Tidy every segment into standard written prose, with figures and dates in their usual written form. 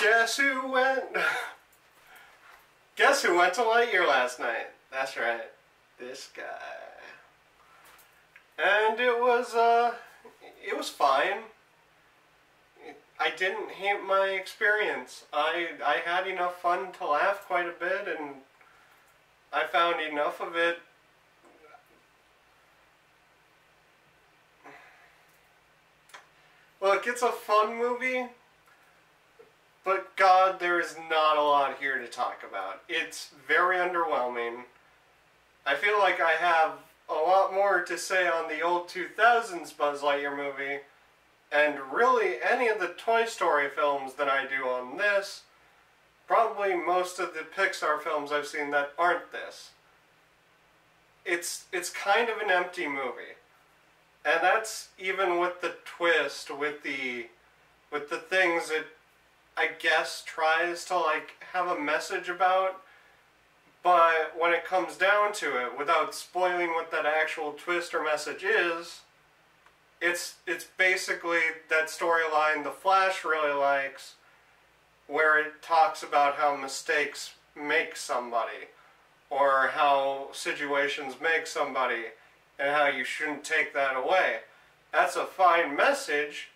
Guess who went? Guess who went to Lightyear last night? That's right, this guy. And it was fine. I didn't hate my experience. I had enough fun to laugh quite a bit, and I found enough of it. Look, it's a fun movie, but God, there is not a lot here to talk about. It's very underwhelming. I feel like I have a lot more to say on the old 2000s Buzz Lightyear movie, and really any of the Toy Story films than I do on this. Probably most of the Pixar films I've seen that aren't this. It's kind of an empty movie. And that's even with the twist, with the things it, I guess, tries to like have a message about. But when it comes down to it, without spoiling what that actual twist or message is, it's basically that storyline the Flash really likes, where it talks about how mistakes make somebody, or how situations make somebody, and how you shouldn't take that away. That's a fine message,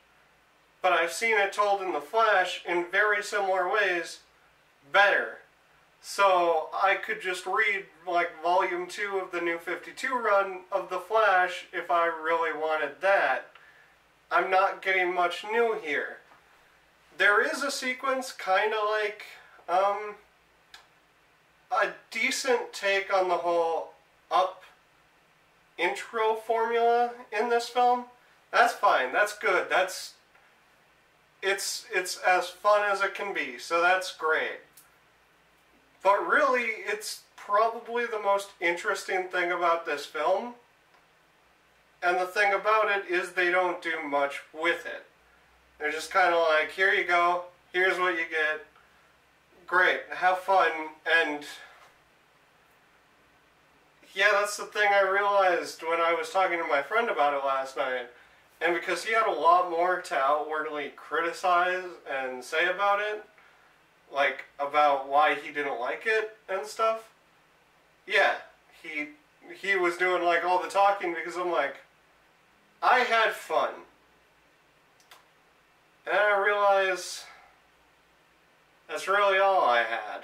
but I've seen it told in The Flash in very similar ways better. So I could just read like volume 2 of the New 52 run of The Flash if I really wanted that. I'm not getting much new here. There is a sequence kind of like a decent take on the whole Up intro formula in this film. That's fine, that's good, it's as fun as it can be, so that's great. But really, it's probably the most interesting thing about this film, and the thing about it is they don't do much with it. They're just kind of like, here you go, here's what you get, great, have fun, and yeah, that's the thing I realized when I was talking to my friend about it last night. And because he had a lot more to outwardly criticize and say about it, like about why he didn't like it and stuff, yeah, he was doing like all the talking, because I'm like, I had fun. And I realized that's really all I had.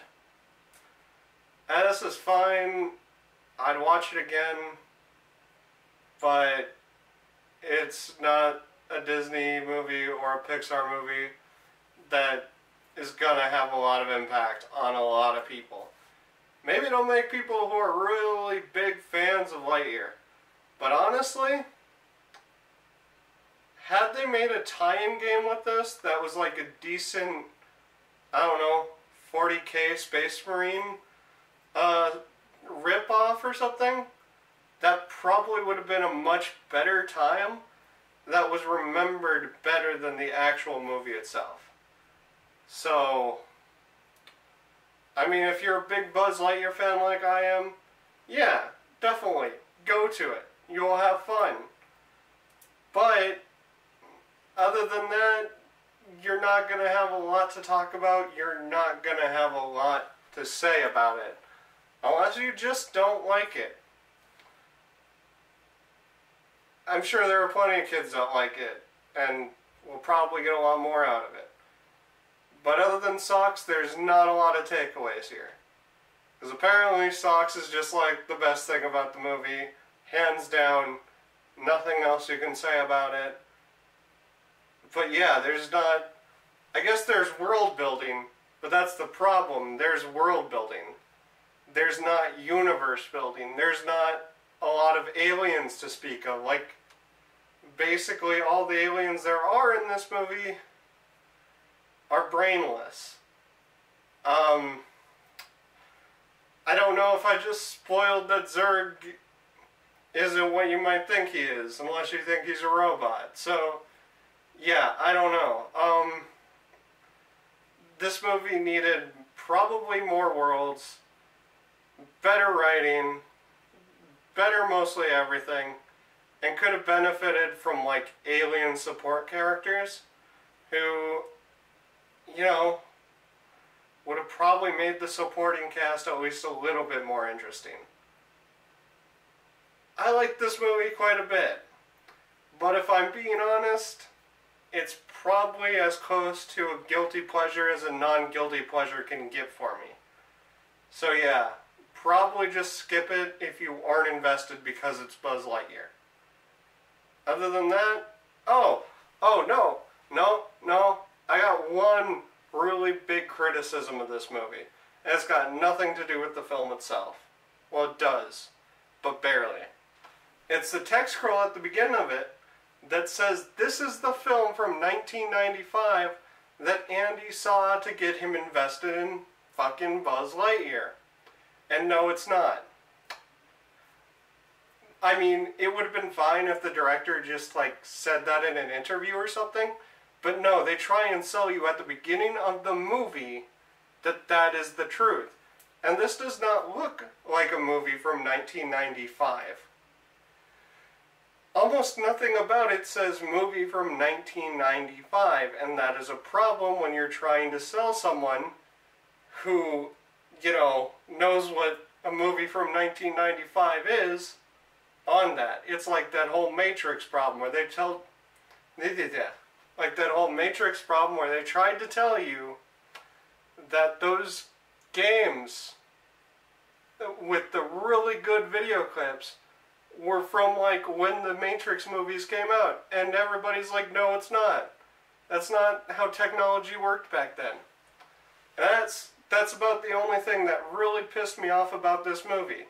And this is fine. I'd watch it again, but it's not a Disney movie or a Pixar movie that is gonna have a lot of impact on a lot of people. Maybe it'll make people who are really big fans of Lightyear, but honestly, had they made a tie-in game with this that was like a decent, I don't know, 40K Space Marine rip-off or something, that probably would have been a much better time that was remembered better than the actual movie itself. So, I mean, if you're a big Buzz Lightyear fan like I am, yeah, definitely, go to it. You'll have fun. But, other than that, you're not going to have a lot to talk about, you're not going to have a lot to say about it. Unless you just don't like it. I'm sure there are plenty of kids that like it, and will probably get a lot more out of it. But other than Socks, there's not a lot of takeaways here. Because apparently Socks is just like the best thing about the movie. Hands down, nothing else you can say about it. But yeah, there's not... I guess there's world building, but that's the problem. There's world building. There's not universe building. There's not a lot of aliens to speak of. Like, basically all the aliens there are in this movie are brainless. I don't know if I just spoiled that Zurg isn't what you might think he is, unless you think he's a robot. So, yeah, I don't know. This movie needed probably more worlds, better writing, better mostly everything, and could have benefited from like alien support characters who, you know, would have probably made the supporting cast at least a little bit more interesting. I like this movie quite a bit, but if I'm being honest, it's probably as close to a guilty pleasure as a non-guilty pleasure can get for me. So yeah, probably just skip it if you aren't invested because it's Buzz Lightyear. Other than that, no, I got one really big criticism of this movie. And it's got nothing to do with the film itself. Well, it does, but barely. It's the text scroll at the beginning of it that says this is the film from 1995 that Andy saw to get him invested in fucking Buzz Lightyear. And no, it's not. I mean, it would have been fine if the director just, like, said that in an interview or something. But no, they try and sell you at the beginning of the movie that that is the truth. And this does not look like a movie from 1995. Almost nothing about it says movie from 1995, and that is a problem when you're trying to sell someone who, you know, knows what a movie from 1995 is on that. It's like that whole Matrix problem where they tried to tell you that those games with the really good video clips were from like when the Matrix movies came out, and everybody's like, no, it's not. That's not how technology worked back then. And that's about the only thing that really pissed me off about this movie.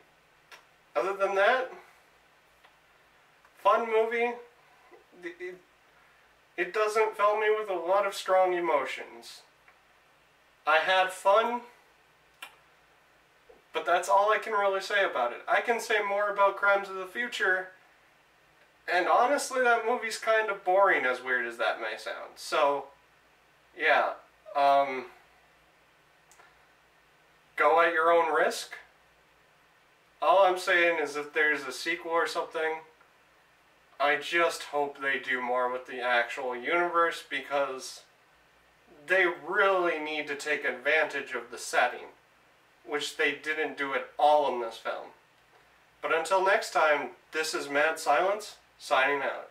Other than that, fun movie. It doesn't fill me with a lot of strong emotions. I had fun, but that's all I can really say about it. I can say more about Crimes of the Future, and honestly that movie's kind of boring, as weird as that may sound. So, yeah, go at your own risk. All I'm saying is if there's a sequel or something, I just hope they do more with the actual universe, because they really need to take advantage of the setting, which they didn't do at all in this film. But until next time, this is Mad Silence, signing out.